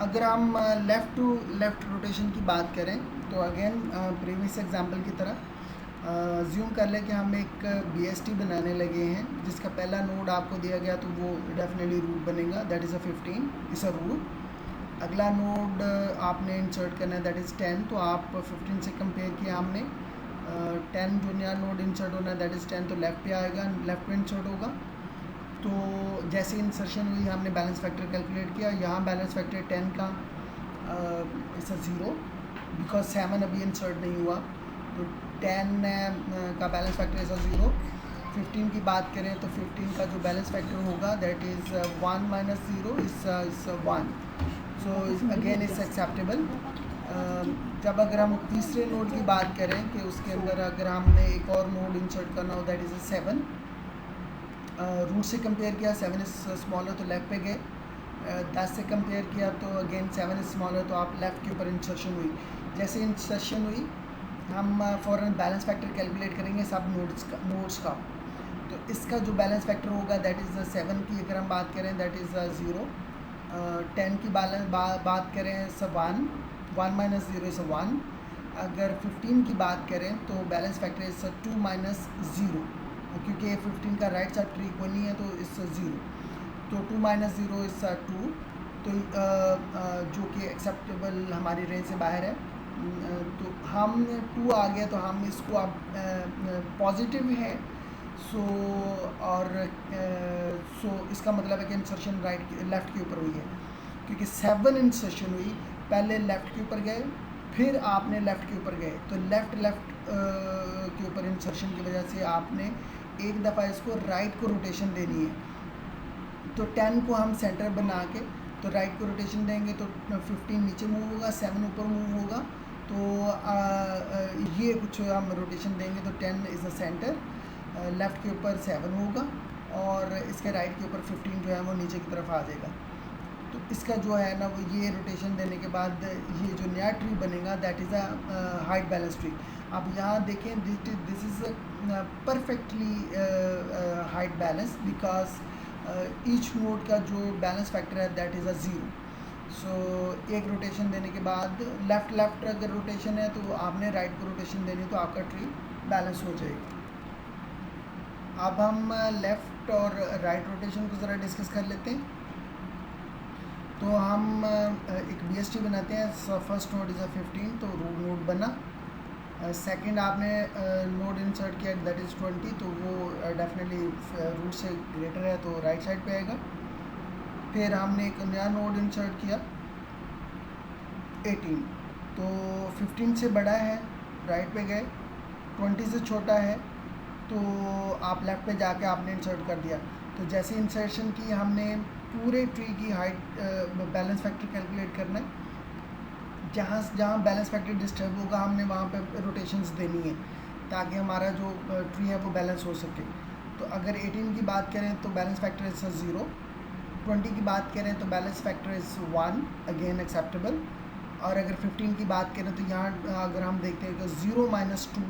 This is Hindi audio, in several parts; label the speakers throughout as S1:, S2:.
S1: अगर हम लेफ़्ट टू लेफ़्ट रोटेशन की बात करें तो अगेन प्रीवियस एग्जांपल की तरह ज़्यूम कर लें कि हम एक BST बनाने लगे हैं जिसका पहला नोड आपको दिया गया तो वो डेफिनेटली रूट बनेगा, that is a 15 is a root. अगला नोड आपने इंसर्ट करना है, दैट इज़ 10, तो आप 15 से कंपेयर किया हमने। 10 जो नया नोड इंसर्ट होना है दैट इज़ 10, तो लेफ़्ट पे आएगा, लेफ़्ट पे इंसर्ट होगा। तो जैसे इंसर्शन हुई हमने बैलेंस फैक्टर कैलकुलेट किया, यहाँ बैलेंस फैक्टर 10 का इट्स अ ज़ीरो बिकॉज 7 अभी इंसर्ट नहीं हुआ, तो 10 का balance factor is a zero. 15 की बात करें तो 15 का जो बैलेंस फैक्टर होगा that is 1 minus zero is 1, so again it's acceptable. जब अगर हम तीसरे नोड की बात करें कि उसके अंदर अगर हमने एक और नोड इंसर्ट करना हो दैट इज़ 7, रूट से कंपेयर किया 7 इज़ स्मॉलर तो लेफ़्ट पे गए। 10 से कंपेयर किया तो अगेन 7 इज़ स्मॉलर तो आप लेफ़्ट के ऊपर इंसर्शन हुई। जैसे इंसर्शन हुई हम फ़ौरन बैलेंस फैक्टर कैलकुलेट करेंगे सब नोड्स का। तो इसका जो बैलेंस फैक्टर होगा दैट इज़ 7 की अगर हम बात करें दैट इज़ 0। 10 की बात करें इस 1 माइनस ज़ीरो इज़ 1। अगर 15 की बात करें तो balance factor is 2 minus zero, क्योंकि 15 का राइट साइड ट्री कोई नहीं है तो इस 0, तो 2 माइनस ज़ीरो इस 2, तो जो कि एक्सेप्टेबल हमारी रेंज से बाहर है। तो हम 2 आ गया तो हम इसको अब पॉजिटिव है, सो और सो इसका मतलब है कि इंसर्शन लेफ़्ट के ऊपर हुई है, क्योंकि 7 इंसर्शन हुई, पहले लेफ़्ट के ऊपर गए फिर आपने लेफ़्ट के ऊपर गए, तो लेफ़्ट के ऊपर इंसर्शन की वजह से आपने एक दफ़ा इसको राइट को रोटेशन देनी है। तो 10 को हम सेंटर बना के तो राइट को रोटेशन देंगे तो 15 नीचे मूव होगा, 7 ऊपर मूव होगा, तो ये कुछ हम रोटेशन देंगे तो 10 इज़ अ सेंटर, लेफ़्ट के ऊपर 7 होगा और इसके राइट के ऊपर 15 जो है वो नीचे की तरफ आ जाएगा। तो इसका जो है ना वो ये रोटेशन देने के बाद ये जो नया ट्री बनेगा that is a height balance tree. अब यहाँ देखें this is perfectly height balance because each node का जो बैलेंस फैक्टर है दैट इज़ अ ज़ीरो। सो एक रोटेशन देने के बाद लेफ़्ट अगर रोटेशन है तो आपने राइट को रोटेशन देनी तो आपका ट्री बैलेंस हो जाएगा। अब हम लेफ़्ट और राइट रोटेशन को ज़रा डिस्कस कर लेते हैं। तो हम एक BST बनाते हैं, फर्स्ट नोड इज़ अ 15, तो रूट नोड बना। सेकंड आपने नोड इंसर्ट किया दैट इज़ 20, तो वो डेफिनेटली रूट से ग्रेटर है तो राइट साइड पे आएगा। फिर हमने एक नया नोड इंसर्ट किया 18, तो 15 से बड़ा है राइट पे गए, 20 से छोटा है तो आप लेफ़्ट पे जाके आपने इंसर्ट कर दिया। तो जैसे इंसर्शन की हमने पूरे ट्री की हाइट बैलेंस फैक्टर कैलकुलेट करना है, जहाँ बैलेंस फैक्टर डिस्टर्ब होगा हमने वहाँ पे रोटेशंस देनी है ताकि हमारा जो ट्री है वो बैलेंस हो सके। तो अगर 18 की बात करें तो बैलेंस फैक्टर इज़ 0, 20 की बात करें तो balance factor is 1, again acceptable. और अगर 15 की बात करें तो यहाँ अगर हम देखते हैं कि 0 माइनस 2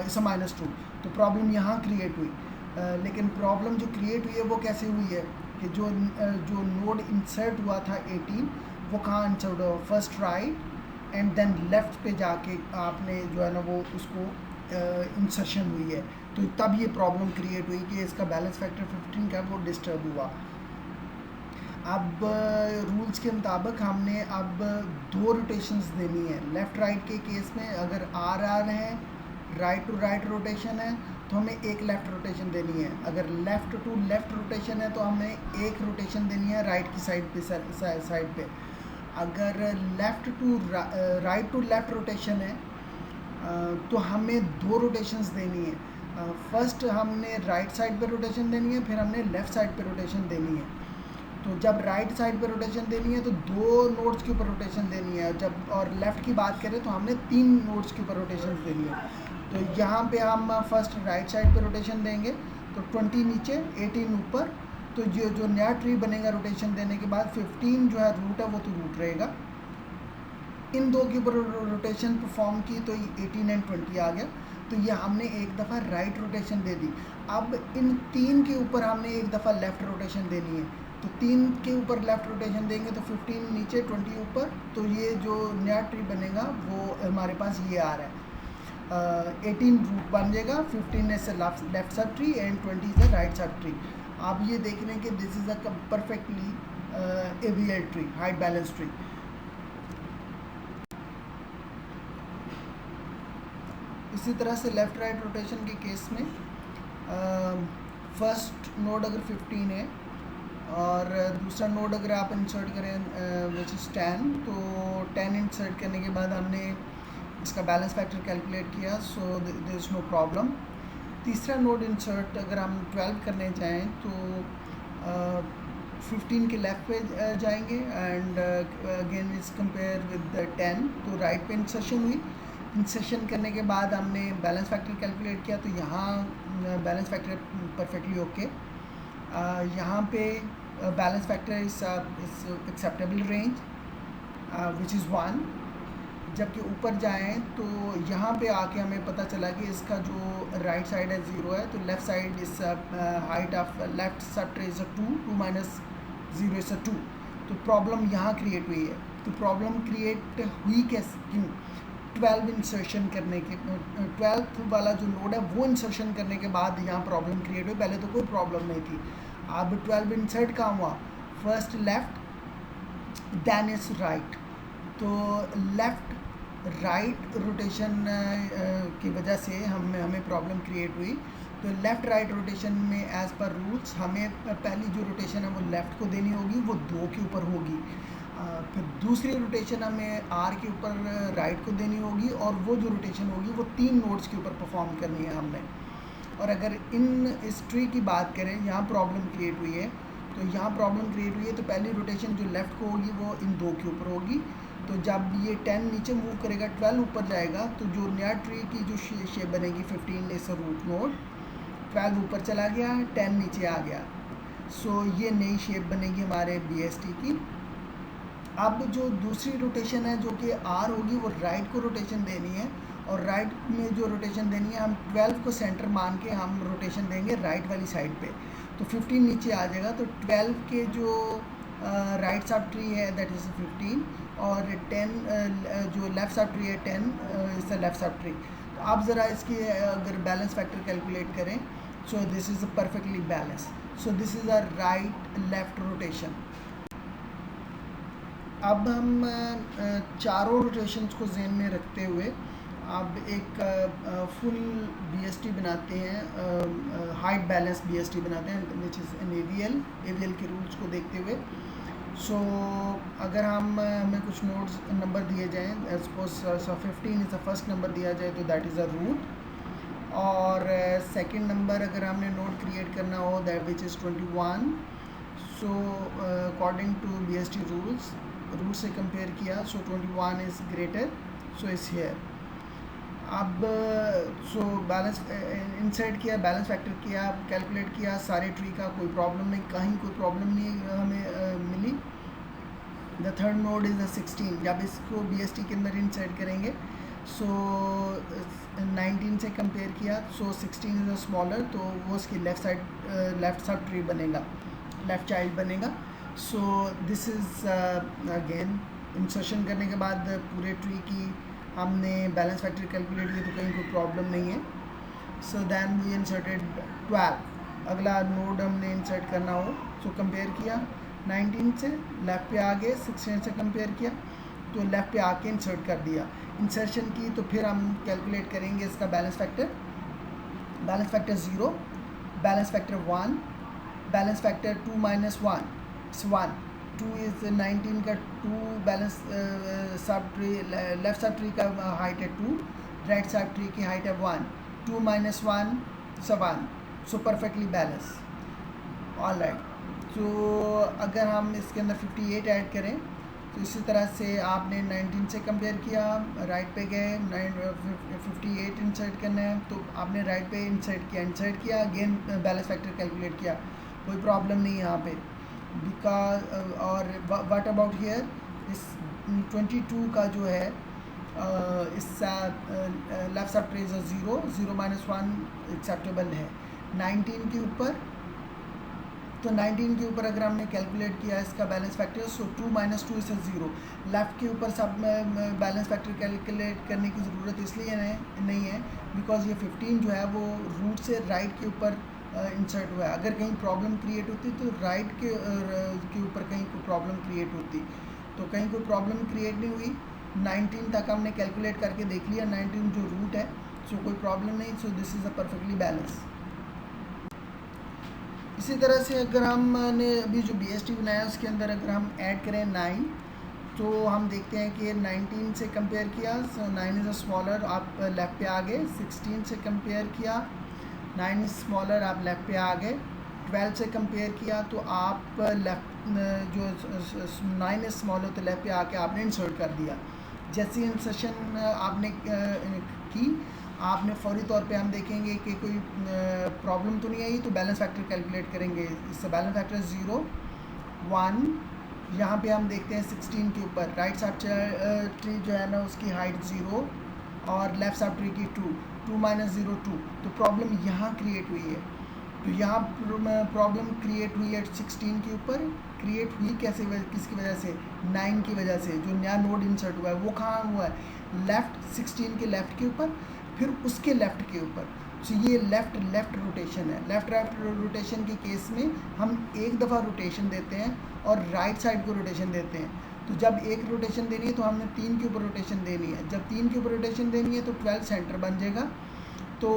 S1: इज़ -2, तो प्रॉब्लम यहाँ क्रिएट हुई। लेकिन प्रॉब्लम जो क्रिएट हुई है वो कैसे हुई है कि जो नोड इंसर्ट हुआ था 18 वो कहाँ इंसर्ट हुआ, first right and then left पे जाके आपने जो है ना वो उसको इंसर्शन हुई है, तो तब ये प्रॉब्लम क्रिएट हुई कि इसका बैलेंस फैक्टर 15 का वो डिस्टर्ब हुआ। अब रूल्स के मुताबिक हमने अब 2 रोटेशंस देनी है। लेफ़्ट राइट के केस में अगर आर है, राइट टू राइट रोटेशन है तो हमें एक लेफ़्ट रोटेशन देनी है। अगर लेफ़्ट टू लेफ़्ट रोटेशन है तो हमें एक रोटेशन देनी है राइट की साइड पे। अगर left to right to left rotation है तो हमें 2 रोटेशंस देनी है। फर्स्ट हमने राइट साइड पे रोटेशन देनी है, फिर हमने लेफ़्ट साइड पे रोटेशन देनी है। तो जब राइट साइड पे रोटेशन देनी है तो 2 नोड्स के ऊपर रोटेशन देनी है, जब और लेफ़्ट की बात करें तो हमने 3 नोड्स के ऊपर रोटेशन देनी है। तो यहाँ पे हम फर्स्ट राइट साइड पे रोटेशन देंगे तो 20 नीचे 18 ऊपर, तो जो नया ट्री बनेगा रोटेशन देने के बाद 15 जो है रूट है वो तो रूट रहेगा। इन 2 के ऊपर रोटेशन परफॉर्म की तो 18 एंड 20 आ गया, तो ये हमने एक दफ़ा राइट रोटेशन दे दी। अब इन 3 के ऊपर हमने एक दफ़ा लेफ़्ट रोटेशन देनी है, तो 3 के ऊपर लेफ़्ट रोटेशन देंगे तो 15 नीचे 20 ऊपर, तो ये जो नया ट्री बनेगा वो हमारे पास ये आ रहा है। 18 रूट बन जाएगा, 15 is left sub tree and 20 is the right sub tree. आप ये देख रहे हैं कि this is a perfectly AVL tree, height balance tree. इसी तरह से लेफ़्ट राइट रोटेशन के केस में फर्स्ट नोड अगर 15 है और दूसरा नोड अगर आप इंसर्ट करें विच इज़ 10, तो 10 इंसर्ट करने के बाद हमने इसका बैलेंस फैक्टर कैलकुलेट किया, so there is no problem. तीसरा नोड इंसर्ट अगर हम 12 करने जाएं तो 15 के लेफ़्ट पे जाएंगे and again is compare with 10, तो राइट पे इंसर्शन हुई। इंसर्शन करने के बाद हमने बैलेंस फैक्टर कैलकुलेट किया, तो यहाँ बैलेंस फैक्टर परफेक्टली ओके। यहाँ पे balance factor is acceptable range which is 1। जबकि ऊपर जाएं तो यहाँ पे आके हमें पता चला कि इसका जो राइट साइड है 0 है, तो लेफ़्ट साइड इस height of left sub tree is 2 minus 0 is 2। तो प्रॉब्लम यहाँ क्रिएट हुई है। तो प्रॉब्लम क्रिएट हुई कैसे, क्यों? 12 इंसर्शन करने के 12th वाला जो नोड है वो इंसर्शन करने के बाद यहाँ प्रॉब्लम क्रिएट हुई। पहले तो कोई प्रॉब्लम नहीं थी। अब 12 इंसर्ट कहाँ हुआ? First left then is right. तो लेफ़्ट राइट रोटेशन की वजह से हमें प्रॉब्लम क्रिएट हुई। तो लेफ़्ट राइट रोटेशन में एज़ पर रूल्स हमें पहली जो रोटेशन है वो लेफ़्ट को देनी होगी, वो 2 के ऊपर होगी। फिर दूसरी रोटेशन हमें R के ऊपर राइट को देनी होगी, और वो जो रोटेशन होगी वो 3 नोड्स के ऊपर परफॉर्म करनी है हमने। और अगर इस ट्री की बात करें, यहाँ प्रॉब्लम क्रिएट हुई है, तो यहाँ प्रॉब्लम क्रिएट हुई है तो पहली रोटेशन जो लेफ़्ट को होगी वो इन 2 के ऊपर होगी। तो जब ये 10 नीचे मूव करेगा, 12 ऊपर जाएगा, तो जो नया ट्री की जो शेप बनेगी 15 इज अ रूट नोड, 12 ऊपर चला गया, 10 नीचे आ गया। सो ये नई शेप बनेगी हमारे BST की। अब जो दूसरी रोटेशन है जो कि R होगी, वो राइट को रोटेशन देनी है, और राइट में जो रोटेशन देनी है हम 12 को सेंटर मान के हम रोटेशन देंगे राइट वाली साइड पे। तो 15 नीचे आ जाएगा, तो 12 के जो राइट सब ट्री है दैट इज़ 15, और 10 जो लेफ़्ट सब ट्री है 10 is the left sub tree. तो आप ज़रा इसकी अगर बैलेंस फैक्टर कैलकुलेट करें, सो this is a perfectly balance. So this is a right left rotation. अब हम चारों रोटेशंस को ज़हन में रखते हुए अब एक फुल BST बनाते हैं, हाइट बैलेंस BST बनाते हैं विच इज़ एन AVL के रूल्स को देखते हुए। सो अगर हमें कुछ नोड्स नंबर दिए जाएँ, suppose 15 is the first number दिया जाए तो दैट इज़ अ रूट, और सेकंड नंबर अगर हमने नोड क्रिएट करना हो that which is 21। So according to BST rules से कंपेयर किया, so 21 is greater, so is here. अब सो बैलेंस इंसर्ट किया, बैलेंस फैक्टर किया, कैलकुलेट किया, सारे ट्री का कोई प्रॉब्लम नहीं, कहीं कोई प्रॉब्लम नहीं हमें मिली। The third node is the 16। जब इसको BST के अंदर इंसर्ट करेंगे, सो 19 से कंपेयर किया, सो 16 इज़ अ स्मॉलर, तो वो उसकी लेफ़्ट सब ट्री बनेगा, लेफ़्ट चाइल्ड बनेगा। सो दिस इज़ अगेन इंसर्शन करने के बाद पूरे ट्री की हमने बैलेंस फैक्टर कैलकुलेट किया, तो कहीं कोई प्रॉब्लम नहीं है। So then we inserted 12। अगला नोड हमने इंसर्ट करना हो, सो कंपेयर किया 19 से, लेफ़्ट पे आ गए, 16 से कंपेयर किया तो लेफ़्ट पे आके इंसर्ट कर दिया। इंसर्शन की तो फिर हम कैलकुलेट करेंगे इसका balance factor 0, balance factor 1, balance factor 2 minus 1 it's 1। 2 is 19 का 2, balance sub tree left sub tree का हाइट है 2, राइट सब ट्री की हाइट है 1, 2 minus 1 it's 1, so perfectly balance. All right. तो अगर हम इसके अंदर 58 ऐड करें, तो इसी तरह से आपने 19 से कंपेयर किया, राइट पे गए, 58 इंसर्ट करना है, तो आपने राइट पे इंसर्ट किया, अगेन बैलेंस फैक्टर कैलकुलेट किया, कोई प्रॉब्लम नहीं यहाँ पे, बिकॉज और व्हाट अबाउट हियर इस 22 का जो है इस left sub tree 0 minus 1 acceptable है। 19 के ऊपर तो 19 के ऊपर अगर हमने कैलकुलेट किया इसका balance factor, so 2 - 2 is 0। Left के ऊपर सब बैलेंस फैक्टर कैलकुलेट करने की ज़रूरत इसलिए नहीं है बिकॉज ये 15 जो है वो रूट से राइट के ऊपर इंसर्ट हुआ है। अगर कहीं प्रॉब्लम क्रिएट होती तो राइट के ऊपर कहीं कोई प्रॉब्लम क्रिएट होती, तो कहीं कोई प्रॉब्लम क्रिएट नहीं हुई। 19 तक हमने कैलकुलेट करके देख लिया, 19 जो रूट है, सो कोई प्रॉब्लम नहीं, सो this is a perfectly balance. इसी तरह से अगर हमने अभी जो BST बनाया उसके अंदर अगर हम ऐड करें 9, तो हम देखते हैं कि 19 से कंपेयर किया, सो 9 इज़ अ स्मॉलर, आप लेफ़्ट पे आ गए। 16 से कंपेयर किया, 9 इज़ स्मॉलर, आप लेफ़्ट पे आ गए। 12 से कंपेयर किया तो आप लेफ़्ट जो 9 इज़ स्मॉलर तो लेफ़्ट पे आके आपने इंसर्ट कर दिया। जैसी इंसर्शन आपने की, आपने फौरी तौर पे हम देखेंगे कि कोई प्रॉब्लम तो नहीं आई, तो बैलेंस फैक्टर कैलकुलेट करेंगे। इससे बैलेंस फैक्टर 0 1, यहाँ पे हम देखते हैं 16 के ऊपर राइट साइड ट्री जो है ना उसकी हाइट 0 और लेफ़्ट साइड ट्री की 2 - 0 2, तो प्रॉब्लम यहाँ क्रिएट हुई है। तो यहाँ प्रॉब्लम क्रिएट हुई है 16 के ऊपर। क्रिएट हुई कैसे, किसकी वजह से? 9 की वजह से। जो नया नोड इंसर्ट हुआ है वो कहाँ हुआ है? लेफ़्ट, 16 के लेफ़्ट के ऊपर, फिर उसके लेफ़्ट के ऊपर। सो ये लेफ़्ट रोटेशन है। लेफ़्ट रोटेशन के केस में हम एक दफ़ा रोटेशन देते हैं और राइट साइड को रोटेशन देते हैं। तो जब एक रोटेशन देनी है तो हमने 3 के ऊपर रोटेशन देनी है। जब 3 के ऊपर रोटेशन देनी है तो 12 सेंटर बन जाएगा, तो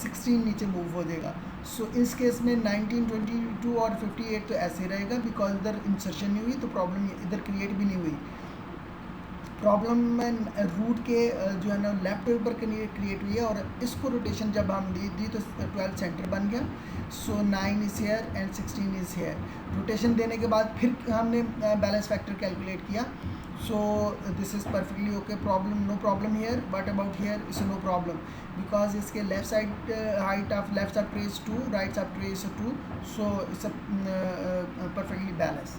S1: 16 नीचे मूव हो जाएगा। सो इस केस में 19, 22 और 58 तो ऐसे रहेगा बिकॉज इधर इंसर्शन नहीं हुई, तो प्रॉब्लम इधर क्रिएट भी नहीं हुई। प्रॉब्लम में रूट के जो है ना लेफ़्ट के ऊपर क्रिएट हुई है, और इसको रोटेशन जब हम दी तो 12 सेंटर बन गया। So 9 is here and 16 is here. Rotation देने के बाद फिर हमने बैलेंस फैक्टर कैलकुलेट किया। So this is perfectly okay, problem no problem here, but about here is no problem because इसके left side height of left side trace 2, right side trace 2, so it's a perfectly balance.